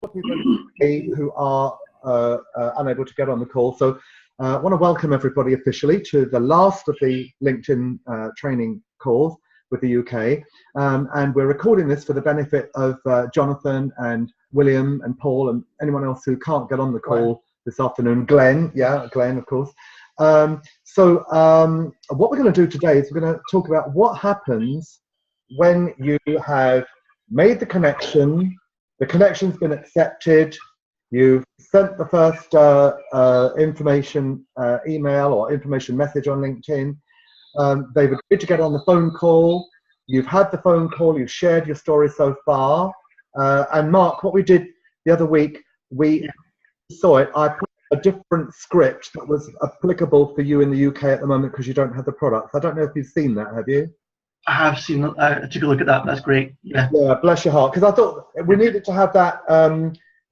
people who are unable to get on the call. So I want to welcome everybody officially to the last of the LinkedIn training calls with the UK. And we're recording this for the benefit of Jonathan and William and Paul and anyone else who can't get on the call this afternoon. Glenn, Glenn, of course. So what we're going to do today is we're going to talk about what happens when you have made the connection's been accepted, you've sent the first information email or information message on LinkedIn, they've agreed to get on the phone call, you've had the phone call, you've shared your story so far, and Mark, what we did the other week, we saw it, I put a different script that was applicable for you in the UK at the moment because you don't have the products. I don't know if you've seen that, have you? I have seen it. I took a look at that. That's great. Yeah. Yeah, bless your heart. Because I thought we needed to have that.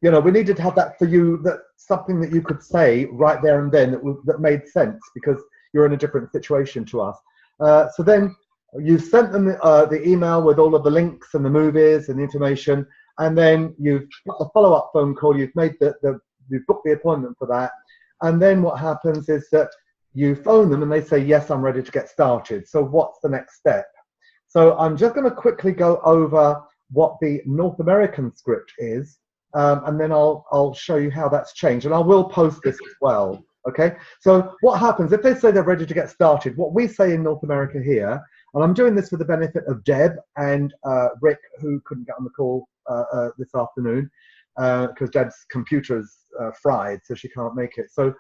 You know, we needed to have that for you. That something that you could say right there and then that made sense because you're in a different situation to us. So then you sent them the email with all of the links and the movies and the information, and then you've got a follow-up phone call. You've made you've booked the appointment for that, and then what happens is that you phone them and they say, yes, I'm ready to get started. So what's the next step? So I'm just going to quickly go over what the North American script is, and then I'll show you how that's changed. And I will post this as well, okay? So what happens, if they say they're ready to get started, what we say in North America here, and I'm doing this for the benefit of Deb and Rick, who couldn't get on the call this afternoon, because Deb's computer is fried, so she can't make it. So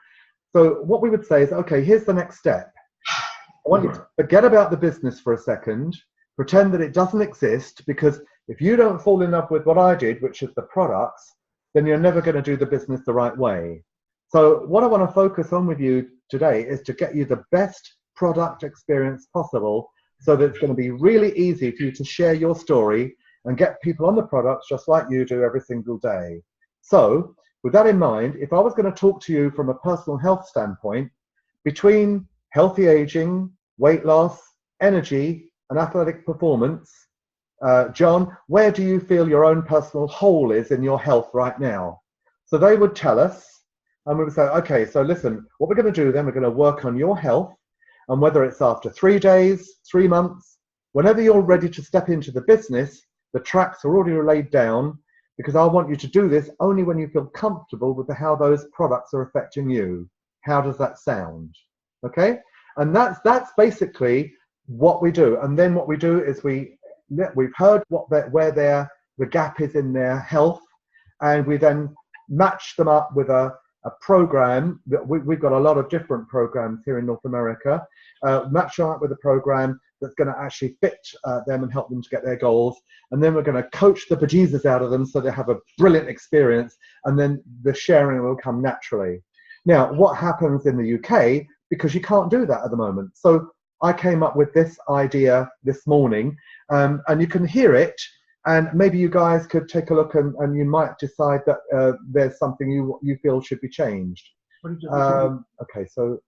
what we would say is, okay, here's the next step. I want you to forget about the business for a second, pretend that it doesn't exist, because if you don't fall in love with what I did, which is the products, then you're never going to do the business the right way. So what I want to focus on with you today is to get you the best product experience possible so that it's going to be really easy for you to share your story and get people on the products just like you do every single day. So with that in mind, if I was going to talk to you from a personal health standpoint, between healthy aging, weight loss, energy, and athletic performance, John, where do you feel your own personal hole is in your health right now? So they would tell us, and we would say, okay, so listen, what we're going to do then, we're going to work on your health, and whether it's after 3 days, 3 months, whenever you're ready to step into the business, the tracks are already laid down, because I want you to do this only when you feel comfortable with how those products are affecting you. How does that sound? Okay? And that's basically what we do. And then what we do is we've heard where the gap is in their health, and we then match them up with a program. We've got a lot of different programs here in North America. Match them up with a program that's going to actually fit them and help them to get their goals. And then we're going to coach the bejesus out of them so they have a brilliant experience, and then the sharing will come naturally. Now, what happens in the UK, because you can't do that at the moment. So I came up with this idea this morning, and you can hear it, and maybe you guys could take a look and you might decide that there's something you feel should be changed. Okay, so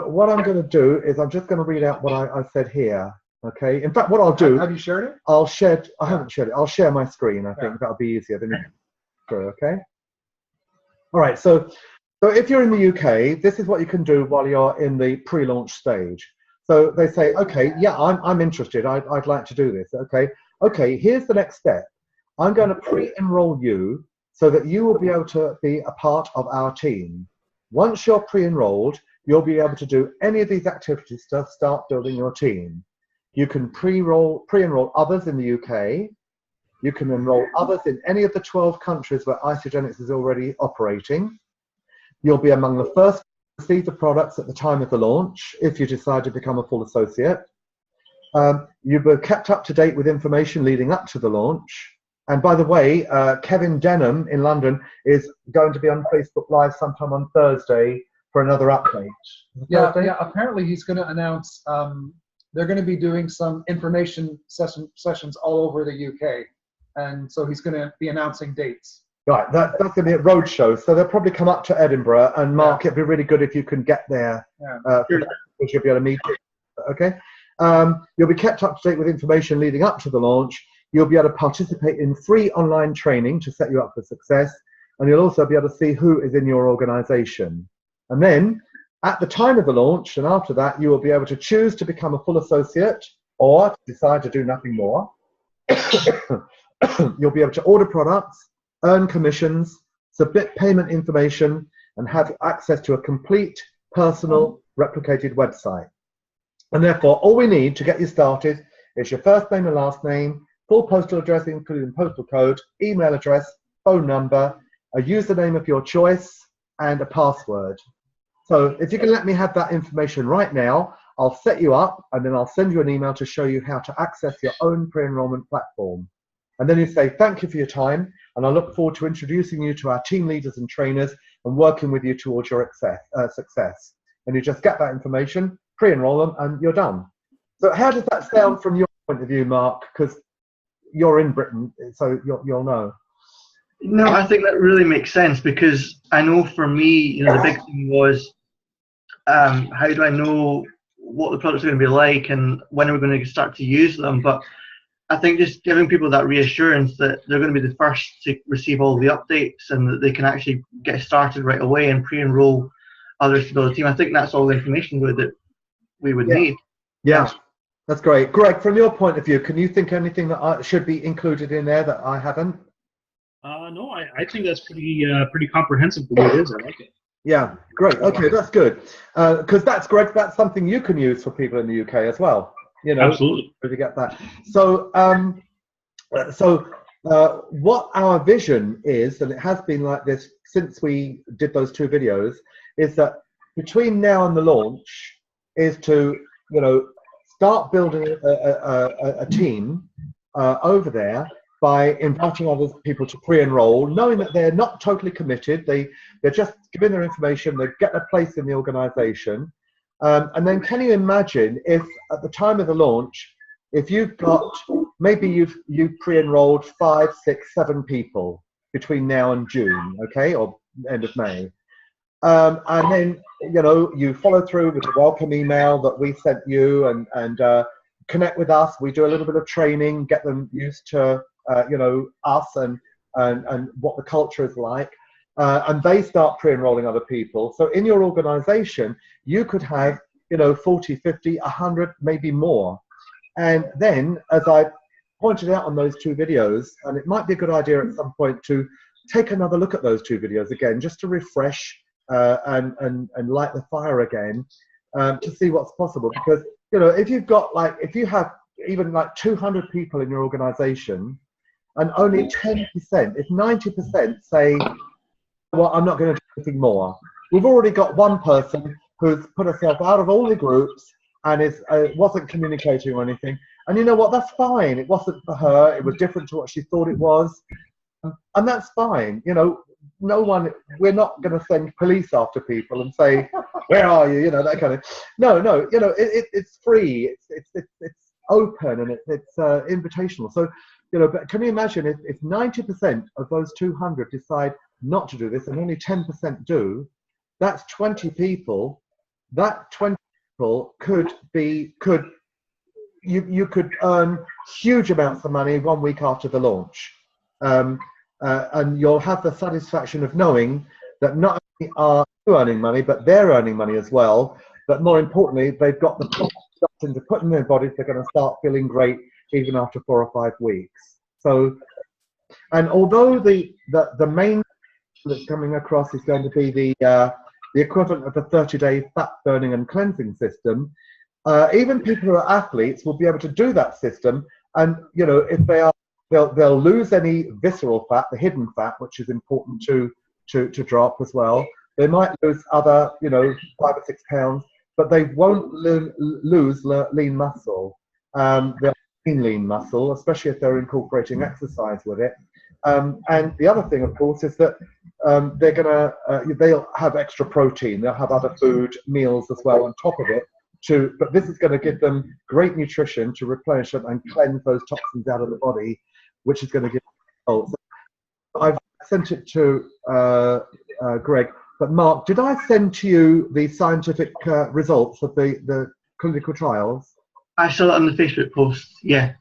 what I'm going to do is I'm just going to read out what I said here. Okay, in fact, what I'll do. Have you shared it? I haven't shared it. I'll share my screen. I think that'll be easier than okay. All right. So if you're in the UK, this is what you can do while you're in the pre-launch stage. So they say, okay, yeah, I'm interested. I'd like to do this. Okay. Here's the next step. I'm going to pre-enroll you so that you will be able to be a part of our team. Once you're pre-enrolled, you'll be able to do any of these activities to start building your team. You can pre-enroll others in the UK. You can enroll others in any of the 12 countries where Isagenix is already operating. You'll be among the first to receive the products at the time of the launch if you decide to become a full associate. You'll be kept up to date with information leading up to the launch. And by the way, Kevin Denham in London is going to be on Facebook Live sometime on Thursday for another update. Yeah, apparently he's going to announce, they're going to be doing some information sessions all over the UK. And so he's going to be announcing dates. Right, that's going to be a road show. So they'll probably come up to Edinburgh, and Mark, it'd be really good if you can get there, because you'll be able to meet it. Okay? You'll be kept up to date with information leading up to the launch. You'll be able to participate in free online training to set you up for success, and you'll also be able to see who is in your organization. And then at the time of the launch and after that, you will be able to choose to become a full associate or decide to do nothing more. You'll be able to order products, earn commissions, submit payment information, and have access to a complete personal replicated website. And therefore, all we need to get you started is your first name and last name, full postal address including postal code, email address, phone number, a username of your choice, and a password. So if you can let me have that information right now, I'll set you up and then I'll send you an email to show you how to access your own pre-enrollment platform. And then you say, thank you for your time, and I look forward to introducing you to our team leaders and trainers and working with you towards your success. And you just get that information, pre-enroll them, and you're done. So how does that sound from your point of view, Mark? Because you're in Britain, so you'll know. No, I think that really makes sense, because I know for me, the big thing was, how do I know what the products are going to be like and when are we going to start to use them? But I think just giving people that reassurance that they're going to be the first to receive all the updates and that they can actually get started right away and pre-enroll others to build a team. I think that's all the information that we would need. Yeah, that's great. Greg, from your point of view, can you think anything that should be included in there that I haven't? No, I think that's pretty comprehensive the way it is. I like it. Yeah, great. Okay, that's good. Because that's great. That's something you can use for people in the UK as well. Absolutely. To get that. So, what our vision is, and it has been like this since we did those 2 videos, is that between now and the launch, is to start building a team over there by inviting other people to pre-enroll, knowing that they're not totally committed. They're just giving their information. They get a place in the organisation. And then can you imagine if at the time of the launch, if you've got, maybe you've pre-enrolled 5, 6, 7 people between now and June, okay, or end of May. And then, you follow through with the welcome email that we sent you and connect with us. We do a little bit of training, get them used to, us and what the culture is like. And they start pre-enrolling other people. So in your organization, you could have, 40, 50, 100, maybe more. And then, as I pointed out on those 2 videos, and it might be a good idea at some point to take another look at those 2 videos again, just to refresh and light the fire again, to see what's possible. Because, if you've got if you have even 200 people in your organization, and only 10%, if 90% say, well, I'm not going to do anything more. We've already got one person who's put herself out of all the groups and wasn't communicating or anything. And you know what? That's fine. It wasn't for her. It was different to what she thought it was. And that's fine. No one, we're not going to send police after people and say, where are you? That kind of. No, it's free. It's open and it's invitational. So, but can you imagine if 90% of those 200 decide not to do this and only 10% do, that's 20 people. That 20 people you could earn huge amounts of money 1 week after the launch. And you'll have the satisfaction of knowing that not only are you earning money, but they're earning money as well. But more importantly, they've got the stuff to put in their bodies. They're going to start feeling great even after 4 or 5 weeks. So, and although the main that's coming across is going to be the equivalent of a 30-day fat burning and cleansing system, even people who are athletes will be able to do that system. And if they are, they'll lose any visceral fat, the hidden fat, which is important to drop as well. They might lose other 5 or 6 pounds, but they won't lose lean muscle. They'll gain lean muscle, especially if they're incorporating exercise with it. And the other thing, of course, is that they'll have extra protein. They'll have other food meals as well on top of it. But this is going to give them great nutrition to replenish them and cleanse those toxins out of the body, which is going to give results. I've sent it to Greg, but Mark, did I send to you the scientific results of the clinical trials? I saw it on the Facebook post, yeah.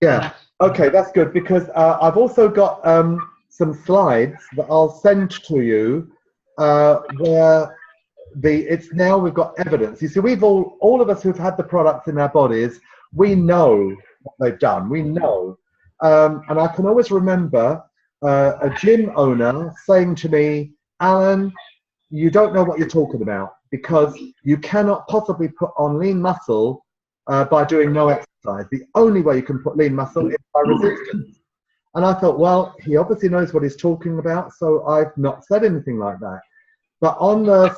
Yeah. Okay, that's good, because I've also got some slides that I'll send to you where it's now we've got evidence. You see, we've all of us who've had the products in our bodies, we know what they've done. We know, and I can always remember a gym owner saying to me, "Alan, you don't know what you're talking about, because you cannot possibly put on lean muscle by doing no exercise. The only way you can put lean muscle is by resistance." And I thought, well, he obviously knows what he's talking about, so I've not said anything like that. But on the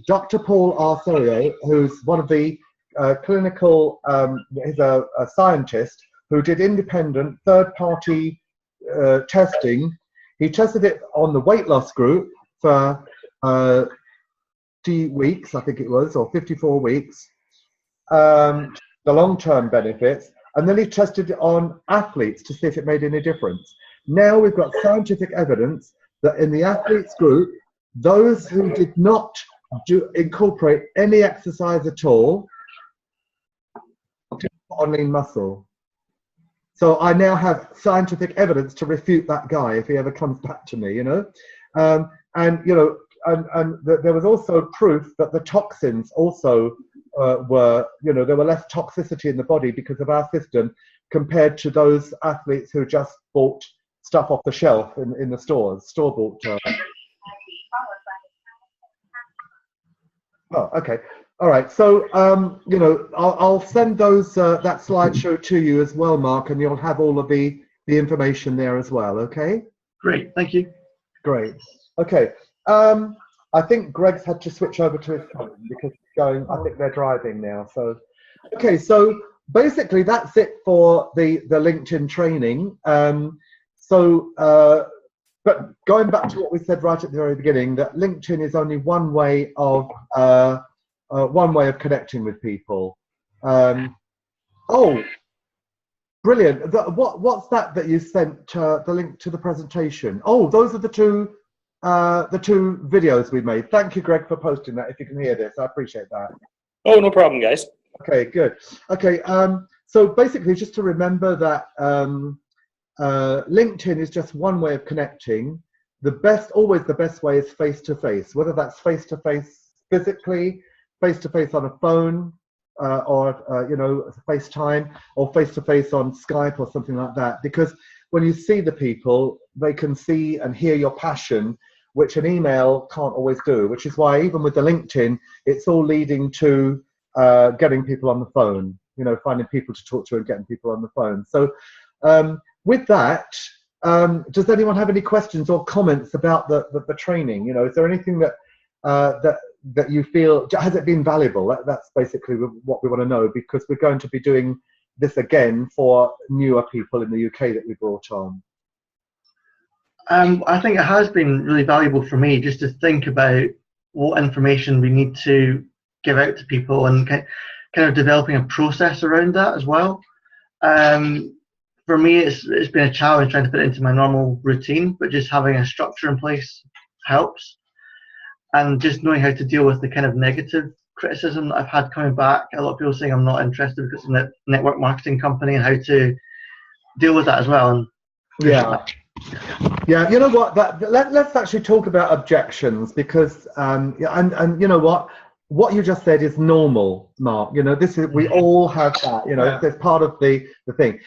Dr. Paul Arcerio, who's one of the clinical, he's a scientist who did independent third-party testing. He tested it on the weight loss group for 50 weeks, I think it was, or 54 weeks, the long-term benefits, and then he tested it on athletes to see if it made any difference. Now we've got scientific evidence that in the athletes group, those who did not incorporate any exercise at all did put on lean muscle. So I now have scientific evidence to refute that guy if he ever comes back to me, you know. And you know, there was also proof that the toxins also were, you know, there were less toxicity in the body because of our system compared to those athletes who just bought stuff off the shelf in the stores, store-bought. Oh, okay. All right. So, you know, I'll send those that slideshow to you as well, Mark, and you'll have all of the information there as well. Okay. Great. Thank you. Great. Okay. I think Greg's had to switch over to his phone because he's going. I think they're driving now. So, okay. So basically, that's it for the LinkedIn training. But going back to what we said right at the very beginning, that LinkedIn is only one way of connecting with people. Oh, brilliant! What's that you sent? The link to the presentation. Oh, those are the two videos we made. Thank you, Greg, for posting that. If you can hear this, I appreciate that. Oh, no problem, guys. Okay, good. Okay, so basically, just to remember that. LinkedIn is just one way of connecting. Always the best way is face-to-face, whether that's face-to-face physically, face-to-face on a phone, or you know, FaceTime, or face-to-face on Skype or something like that. Because when you see the people, they can see and hear your passion, which an email can't always do. Which is why even with the LinkedIn, it's all leading to getting people on the phone. You know, finding people to talk to and getting people on the phone. So. With that, does anyone have any questions or comments about the training? You know, is there anything that that you feel, has it been valuable? That's basically what we want to know, because we're going to be doing this again for newer people in the UK that we brought on. I think it has been really valuable for me just to think about what information we need to give out to people, and kind of developing a process around that as well. For me, it's been a challenge trying to put it into my normal routine, but just having a structure in place helps. And just knowing how to deal with the kind of negative criticism that I've had coming back. A lot of people saying I'm not interested because it's a network marketing company, and how to deal with that as well. And yeah, you know what? Let's actually talk about objections, because and you know what you just said is normal, Mark. You know, this is, we all have that. You know, it's part of the thing.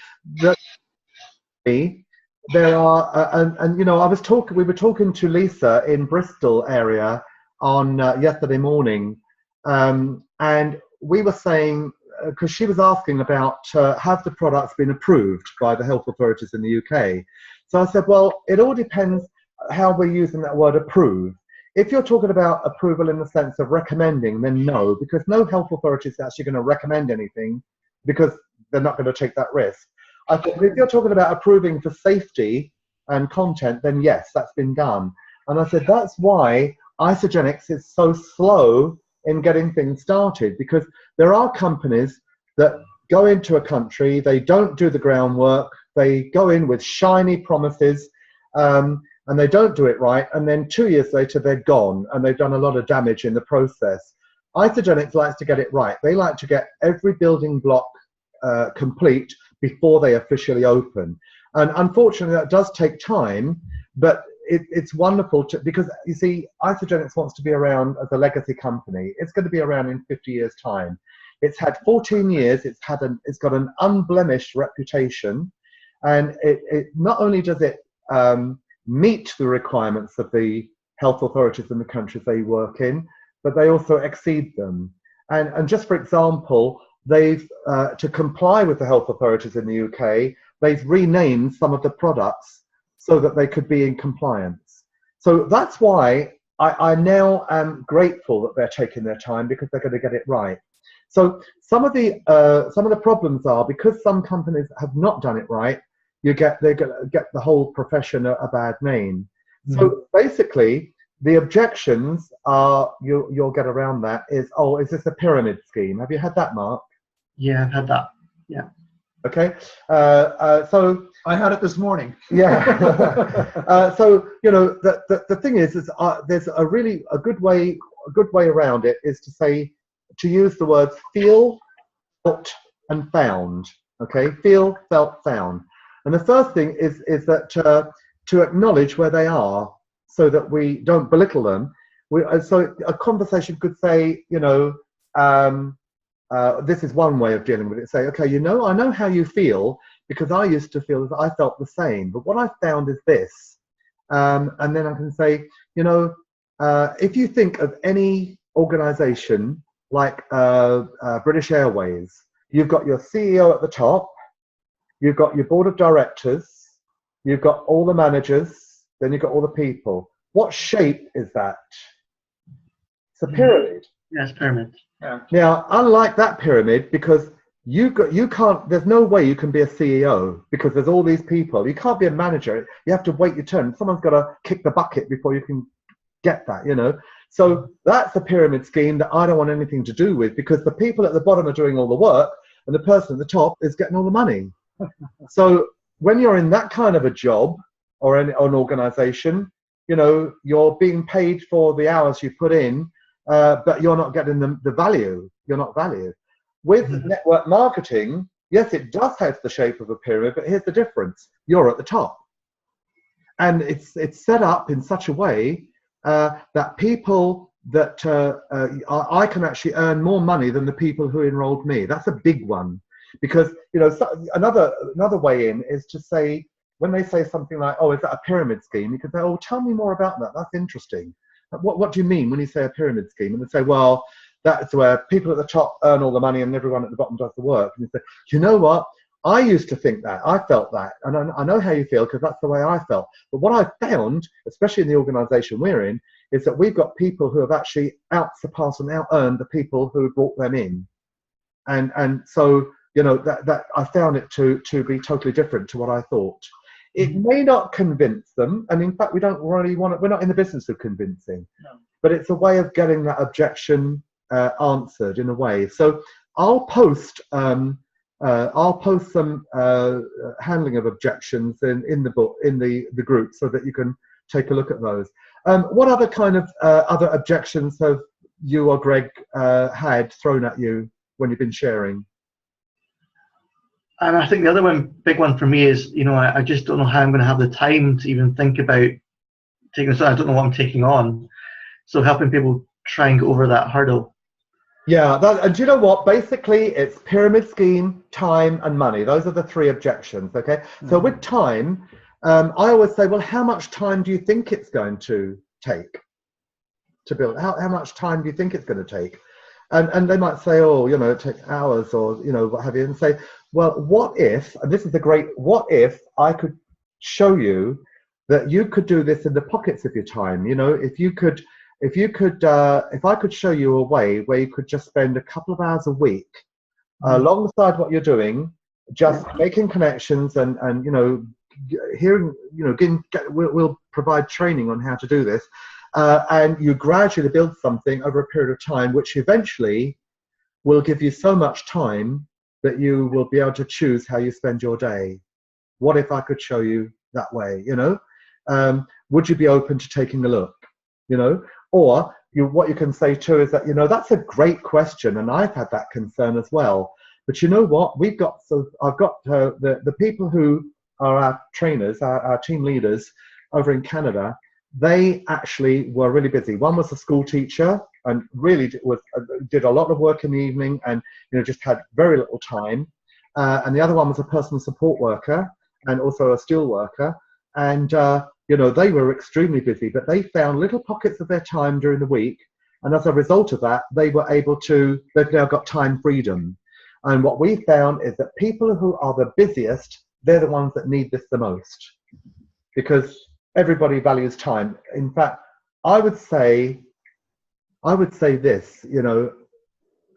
There are, and you know, we were talking to Lisa in Bristol area on yesterday morning, and we were saying, because she was asking about have the products been approved by the health authorities in the UK. So I said, well, it all depends how we're using that word approve. If you're talking about approval in the sense of recommending, then no, because no health authority is actually going to recommend anything, because they're not going to take that risk. I thought, if you're talking about approving for safety and content, then yes, that's been done. And I said, that's why Isagenix is so slow in getting things started, because there are companies that go into a country, they don't do the groundwork, they go in with shiny promises, and they don't do it right, and then 2 years later they're gone, and they've done a lot of damage in the process. Isagenix likes to get it right. They like to get every building block complete before they officially open. And unfortunately, that does take time, but it's wonderful because you see, Isogenics wants to be around as a legacy company. It's going to be around in 50 years' time. It's had 14 years. It's got an unblemished reputation, and it not only does it meet the requirements of the health authorities in the countries they work in, but they also exceed them. And just for example, they've to comply with the health authorities in the UK, they've renamed some of the products so that they could be in compliance. So that's why I now am grateful that they're taking their time, because they're going to get it right. So some of the problems are, because some companies have not done it right, they're going to get the whole profession a bad name. Mm-hmm. So basically, the objections are, you'll get around that, is this a pyramid scheme? Have you had that, Mark? Yeah, I've had that. Yeah. Okay. So I had it this morning. Yeah. So the thing is there's a good way around it, is to use the words feel, felt, and found. Okay. Feel, felt, found. And the first thing is that to acknowledge where they are, so that we don't belittle them. So a conversation could say, this is one way of dealing with it. Say, okay, I know how you feel, because I used to feel that I felt the same, but what I found is this. And then I can say, if you think of any organization like British Airways, you've got your CEO at the top, you've got your board of directors, you've got all the managers, then you've got all the people. What shape is that? It's a pyramid. Yes, pyramid. Yeah. Now, unlike that pyramid, because you can't, there's no way you can be a CEO, because there's all these people. You can't be a manager. You have to wait your turn. Someone's got to kick the bucket before you can get that, So that's the pyramid scheme that I don't want anything to do with, because the people at the bottom are doing all the work and the person at the top is getting all the money. So when you're in that kind of a job or an organization, you're being paid for the hours you put in, but you're not getting the value. You're not valued. With network marketing, yes, it does have the shape of a pyramid, but here's the difference. You're at the top. And it's set up in such a way that people that I can actually earn more money than the people who enrolled me. That's a big one. Because, another way in is to say, when they say something like, is that a pyramid scheme? You can say, tell me more about that. That's interesting. What do you mean when you say a pyramid scheme? And they say, well, that's where people at the top earn all the money and everyone at the bottom does the work. And you say, you know what? I used to think that. I felt that. And I know how you feel, because that's the way I felt. But what I've found, especially in the organization we're in, is that we've got people who have actually out-surpassed and out-earned the people who brought them in. And so, that I found it to be totally different to what I thought. It may not convince them, and in fact, we don't really want it. We're not in the business of convincing. No. But it's a way of getting that objection answered in a way. So I'll post some handling of objections in the book, in the group, so that you can take a look at those. What other kind of other objections have you or Greg had thrown at you when you've been sharing? And I think the other big one for me is, I just don't know how I'm going to have the time to even think about taking this on. I don't know what I'm taking on. So helping people try and get over that hurdle. Yeah, and do you know what? Basically, it's pyramid scheme, time, and money. Those are the three objections, okay? Mm-hmm. So with time, I always say, well, how much time do you think it's going to take to build? How much time do you think it's going to take? And they might say, it takes hours, or, what have you, and say, well, what if, and this is the great, what if I could show you that you could do this in the pockets of your time? If I could show you a way where you could just spend a couple of hours a week alongside what you're doing, just making connections and hearing, we'll provide training on how to do this. And you gradually build something over a period of time, which eventually will give you so much time that you will be able to choose how you spend your day. What if I could show you that way? Would you be open to taking a look? Or what you can say too is that, that's a great question, and I've had that concern as well. But you know what? I've got the people who are our trainers, our team leaders over in Canada. They actually were really busy. One was a school teacher and really did a lot of work in the evening, and just had very little time. And the other one was a personal support worker and also a steel worker. And they were extremely busy, but they found little pockets of their time during the week. And as a result of that, they've now got time freedom. And what we found is that people who are the busiest, they're the ones that need this the most, because everybody values time. In fact, I would say this,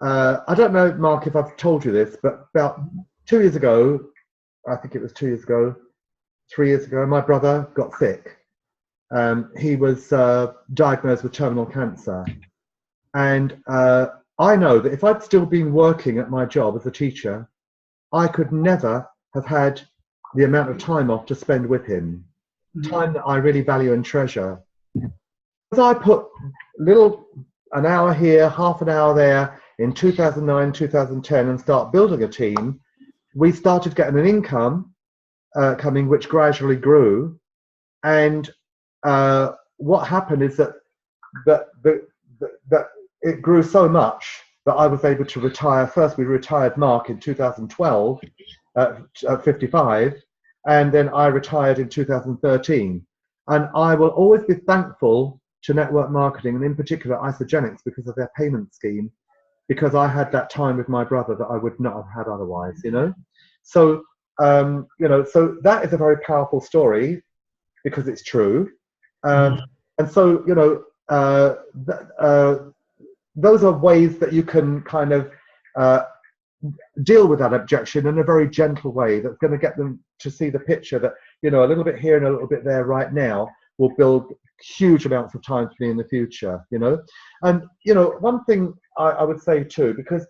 I don't know, Mark, if I've told you this, but about 2 years ago, I think it was 2 years ago, 3 years ago, my brother got sick. He was diagnosed with terminal cancer. And I know that if I'd still been working at my job as a teacher, I could never have had the amount of time off to spend with him, time that I really value and treasure. As I put an hour here, half an hour there in 2009, 2010, and start building a team, we started getting an income coming, which gradually grew. And what happened is that it grew so much that I was able to retire. First, we retired Mark in 2012 at 55, and then I retired in 2013. And I will always be thankful to network marketing, and in particular Isogenics, because of their payment scheme, because I had that time with my brother that I would not have had otherwise, So, so that is a very powerful story because it's true. And so, those are ways that you can kind of deal with that objection in a very gentle way that's going to get them to see the picture that, a little bit here and a little bit there right now will build huge amounts of time for me in the future, And, one thing I would say too, because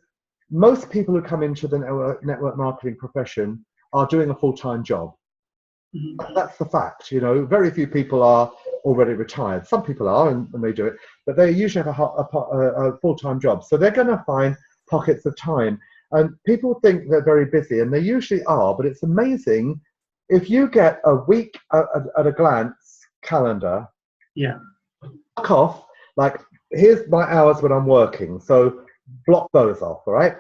most people who come into the network marketing profession are doing a full-time job. That's the fact, very few people are already retired. Some people are and they do it, but they usually have a full-time job. So they're going to find pockets of time. And people think they're very busy, and they usually are, but it's amazing if you get a week at a glance calendar. Yeah. Block off, like, here's my hours when I'm working. So block those off, all right?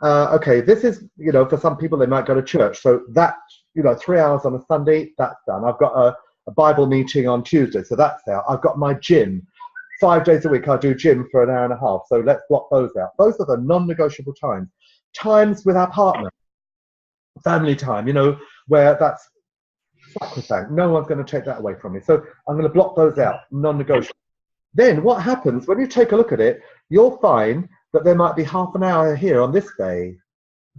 Okay, this is, for some people, they might go to church. So that, 3 hours on a Sunday, that's done. I've got a Bible meeting on Tuesday, so that's out. I've got my gym. 5 days a week, I do gym for an hour and a half. So let's block those out. Those are the non-negotiable times. Times with our partner. Family time, where that's sacrosanct. No one's going to take that away from me. So I'm going to block those out, non-negotiable. Then what happens, when you take a look at it, you'll find that there might be half an hour here on this day,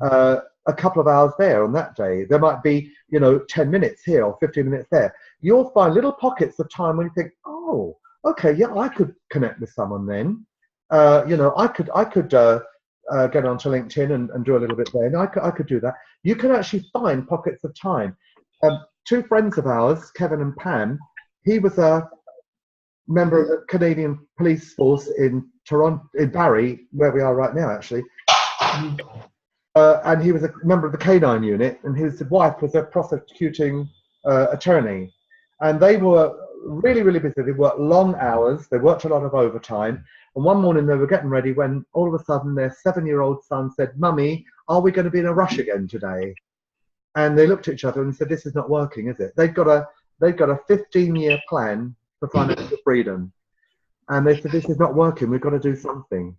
a couple of hours there on that day. There might be, 10 minutes here or 15 minutes there. You'll find little pockets of time when you think, oh, okay, yeah, I could connect with someone then. I could get onto LinkedIn and do a little bit there. And I could do that. You can actually find pockets of time. Two friends of ours, Kevin and Pam, he was a member of the Canadian Police Force in Toronto, in Barrie, where we are right now, actually. And he was a member of the K9 unit, and his wife was a prosecuting attorney. And they were really, really busy. They worked long hours. They worked a lot of overtime. And one morning they were getting ready when all of a sudden their 7-year-old son said, "Mummy, are we going to be in a rush again today?" And they looked at each other and said, "This is not working, is it?" They've got a 15-year plan for financial freedom. And they said, "This is not working. We've got to do something."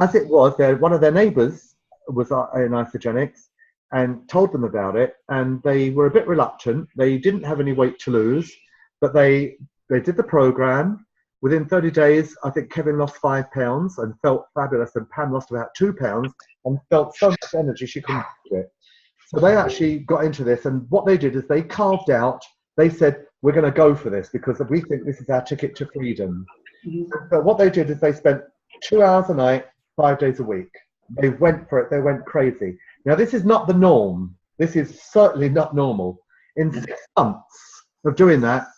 As it was, one of their neighbors was in Isogenics and told them about it. And they were a bit reluctant. They didn't have any weight to lose, but they did the program. Within 30 days, I think Kevin lost 5 pounds and felt fabulous. And Pam lost about 2 pounds and felt so much energy she couldn't do it. So they actually got into this. And what they did is they carved out, they said, "We're going to go for this because we think this is our ticket to freedom." So what they did is they spent 2 hours a night, 5 days a week. They went for it. They went crazy. Now, this is not the norm. This is certainly not normal. In 6 months of doing that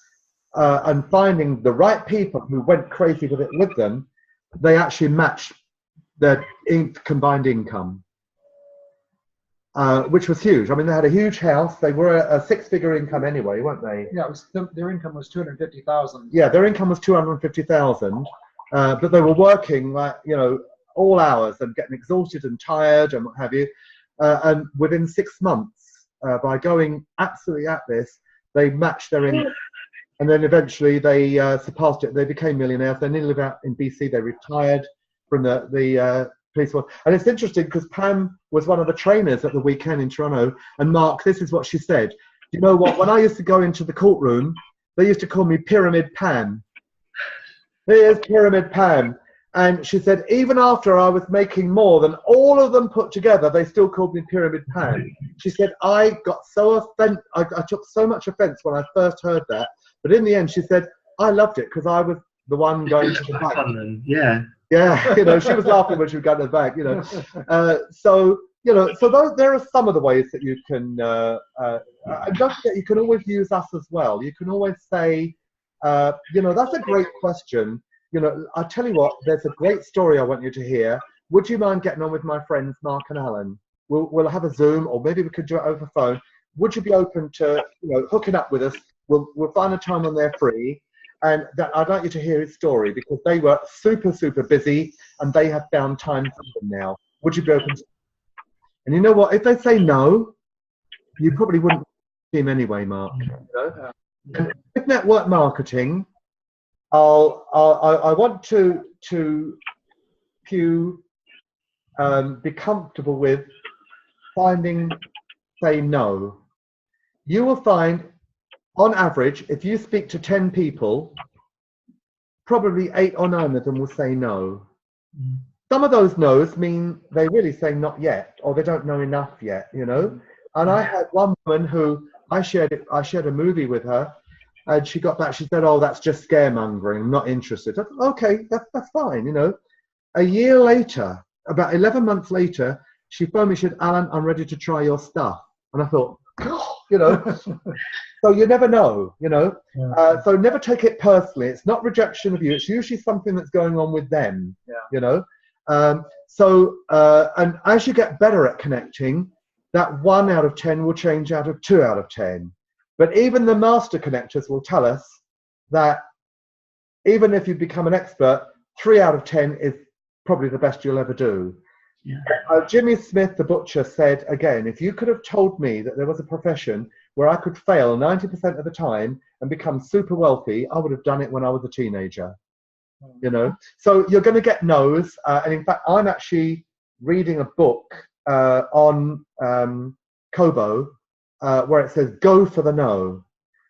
and finding the right people who went crazy with them, they actually matched their combined income. which was huge. I mean, they had a huge house. They were a six-figure income anyway, weren't they? Yeah, it was their income was 250,000. Yeah, their income was 250,000, but they were working like, you know, all hours and getting exhausted and tired and what have you. And within 6 months, by going absolutely at this, they matched their income. And then eventually they surpassed it. They became millionaires. They nearly live out in BC. They retired from the police force. And it's interesting because Pam was one of the trainers at the weekend in Toronto. And Mark, this is what she said. You know what? When I used to go into the courtroom, they used to call me Pyramid Pam. Here's Pyramid Pam. And she said, even after I was making more than all of them put together, they still called me Pyramid Pam. She said, I got so offended. I took so much offense when I first heard that. But in the end, she said, I loved it because I was the one going to the bank. Yeah. Yeah, you know, she was laughing when she was going to the bank, you know. So, you know, so there are some of the ways that you can, and don't forget, you can always use us as well. You can always say, you know, that's a great question. You know, I tell you what, there's a great story I want you to hear. Would you mind getting on with my friends Mark and Alan? We'll have a Zoom, or maybe we could do it over the phone. Would you be open to, you know, hooking up with us? We'll find a time when they're free, and I'd like you to hear his story because they were super, super busy and they have found time for them now. Would you be open to? And you know what? If they say no, you probably wouldn't see him anyway, Mark. You know? With network marketing, I want to be comfortable with finding say no. You will find, on average, if you speak to 10 people, probably 8 or 9 of them will say no. Some of those no's mean they really say not yet, or they don't know enough yet, you know. And I had one woman who I shared a movie with her, and she got back, she said, oh, that's just scaremongering, I'm not interested. I thought, okay, that's fine, you know. A year later, about 11 months later, she phoned me, she said, Alan, I'm ready to try your stuff. And I thought, you know, so you never know, you know. So never take it personally. It's not rejection of you. It's usually something that's going on with them, you know. And as you get better at connecting, that 1 out of 10 will change out of 2 out of 10. But even the master connectors will tell us that even if you become an expert, 3 out of 10 is probably the best you'll ever do. Jimmy Smith, the butcher, said, again, if you could have told me that there was a profession where I could fail 90% of the time and become super wealthy, I would have done it when I was a teenager. You know, so you're going to get no's. And in fact, I'm actually reading a book on Kobo where it says, go for the no.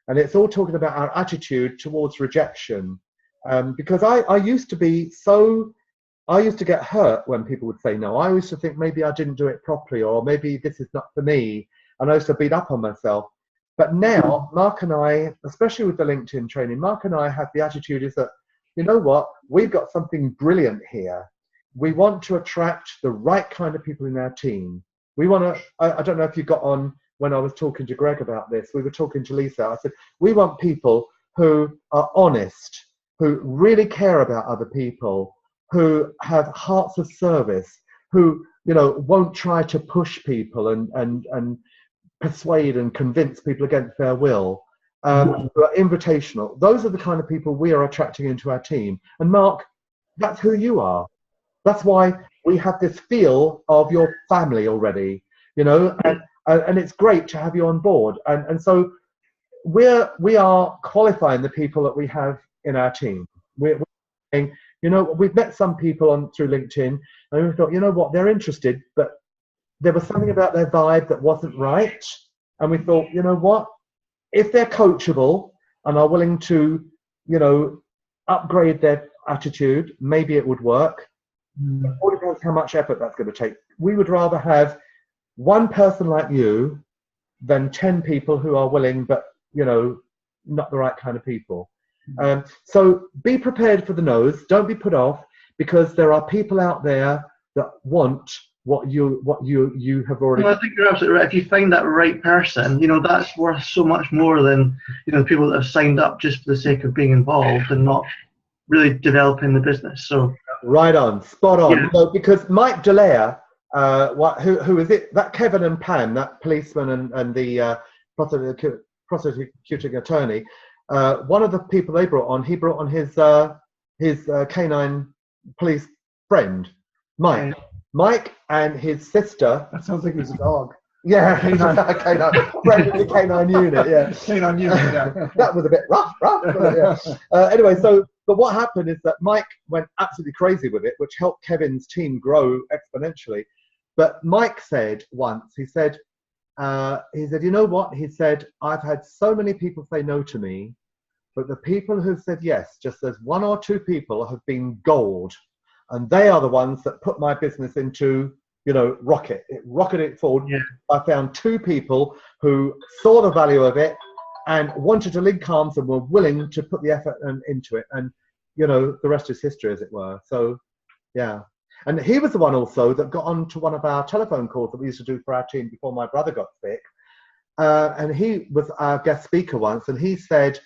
And it's all talking about our attitude towards rejection. Because I used to get hurt when people would say no. I used to think maybe I didn't do it properly, or maybe this is not for me. And I used to beat up on myself. But now, Mark and I, especially with the LinkedIn training, Mark and I have the attitude is that, you know what, we've got something brilliant here. We want to attract the right kind of people in our team. We want to, I don't know if you got on when I was talking to Greg about this, we were talking to Lisa, I said, we want people who are honest, who really care about other people, who have hearts of service, who, you know, won't try to push people and persuade and convince people against their will, who are invitational. Those are the kind of people we are attracting into our team. And Mark, that's who you are. That's why we have this feel of your family already, you know, and it's great to have you on board. And so we are qualifying the people that we have in our team. We're saying, you know, we've met some people through LinkedIn, and we thought, you know what, they're interested, but there was something about their vibe that wasn't right. And we thought, you know what, if they're coachable and are willing to, you know, upgrade their attitude, maybe it would work. It all depends how much effort that's going to take. We would rather have one person like you than 10 people who are willing, but, you know, not the right kind of people. So be prepared for the no's. Don't be put off, because there are people out there that want what you have already. Well, I think you're absolutely right. If you find that right person, you know, that's worth so much more than, you know, people that have signed up just for the sake of being involved and not really developing the business. So right on, spot on. Yeah. You know, because Mike Dallaire who is it? That Kevin and Pam, that policeman and the prosecuting attorney. One of the people they brought on, he brought on his canine police friend, Mike. Mike and his sister. That sounds like he was a dog. Yeah, canine friend of the canine unit. Yeah, Canine unit. Yeah. That was a bit rough. Yeah. Anyway, but what happened is that Mike went absolutely crazy with it, which helped Kevin's team grow exponentially. But Mike said once, he said, you know what? He said, I've had so many people say no to me, but the people who said yes, just as one or two people, have been gold. And they are the ones that put my business into, rocketed it forward. Yeah. I found two people who saw the value of it and wanted to link arms and were willing to put the effort into it. And, the rest is history, as it were. So, yeah. And he was the one also that got on to one of our telephone calls that we used to do for our team before my brother got sick. And he was our guest speaker once, and he said,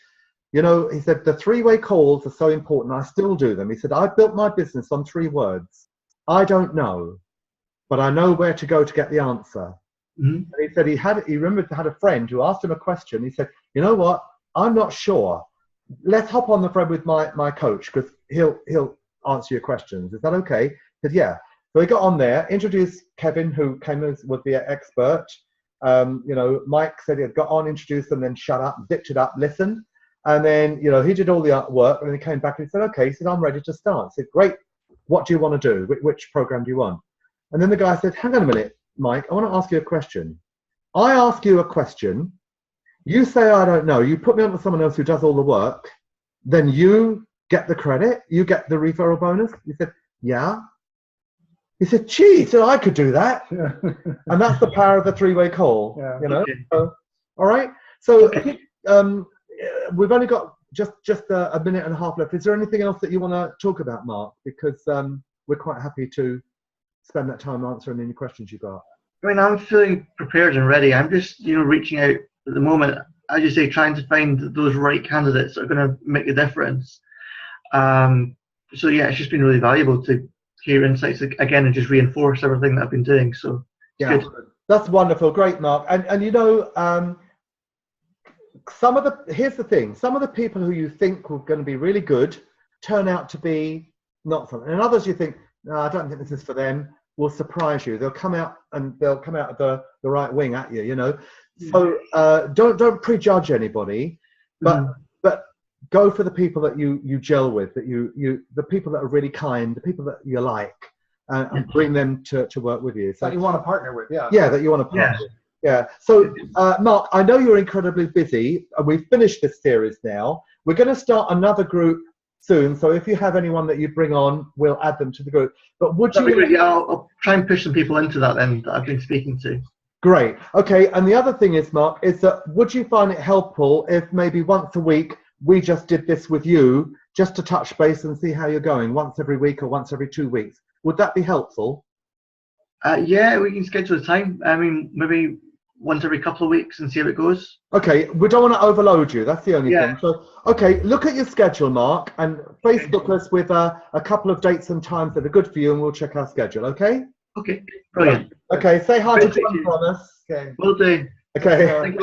he said, the three-way calls are so important. I still do them. He said, I built my business on 3 words. I don't know, but I know where to go to get the answer. Mm-hmm. And he said he remembered to had a friend who asked him a question. He said, you know what? I'm not sure. Let's hop on the phone with my coach, because he'll answer your questions. Is that okay? He said, yeah. So he got on there, introduced Kevin, who came as was the expert. Mike said he had got on, introduced them, then shut up, zipped it up, listened. And then, he did all the work, and he came back and he said, okay, he said, I'm ready to start. He said, great, what do you want to do? Which program do you want? And then the guy said, hang on a minute, Mike, I want to ask you a question. I ask you a question, you say I don't know, you put me on with someone else who does all the work, then you get the credit, you get the referral bonus? He said, yeah. He said, gee, so I could do that. Yeah. And that's the power of the 3-way call, Okay. So, all right. So okay. I think we've only got just a minute and a half left. Is there anything else that you want to talk about, Mark? Because we're quite happy to spend that time answering any questions you got. I mean, I'm feeling prepared and ready. I'm just, reaching out at the moment, as you say, trying to find those right candidates that are going to make a difference. So yeah, it's just been really valuable to hear insights again and just reinforce everything that I've been doing. So yeah, good. That's wonderful, great, Mark. And here's the thing: some of the people who you think were going to be really good turn out to be not something, and others you think, no, I don't think this is for them, will surprise you. They'll come out of the right wing at you, So don't prejudge anybody, but go for the people that you gel with, that the people that are really kind, the people that you like, and bring them to work with you. So that you want to partner with, yeah. Yeah, that you want to partner with. Yeah. So, Mark, I know you're incredibly busy. We've finished this series now. We're going to start another group soon. So if you have anyone that you bring on, we'll add them to the group. But would you? Yeah, I'll try and push some people into that then that I've been speaking to. Great. Okay. And the other thing is, Mark, is that would you find it helpful if maybe once a week we just did this with you, just to touch base and see how you're going, once every week or once every 2 weeks? Would that be helpful? Yeah, we can schedule a time. I mean, maybe once every couple of weeks and see how it goes. Okay, we don't want to overload you. That's the only thing. So, okay, look at your schedule, Mark, and Facebook us with a couple of dates and times that are good for you, and we'll check our schedule. Okay. Okay. Brilliant. Okay. Say hi to John from us. Okay. Will do. Okay.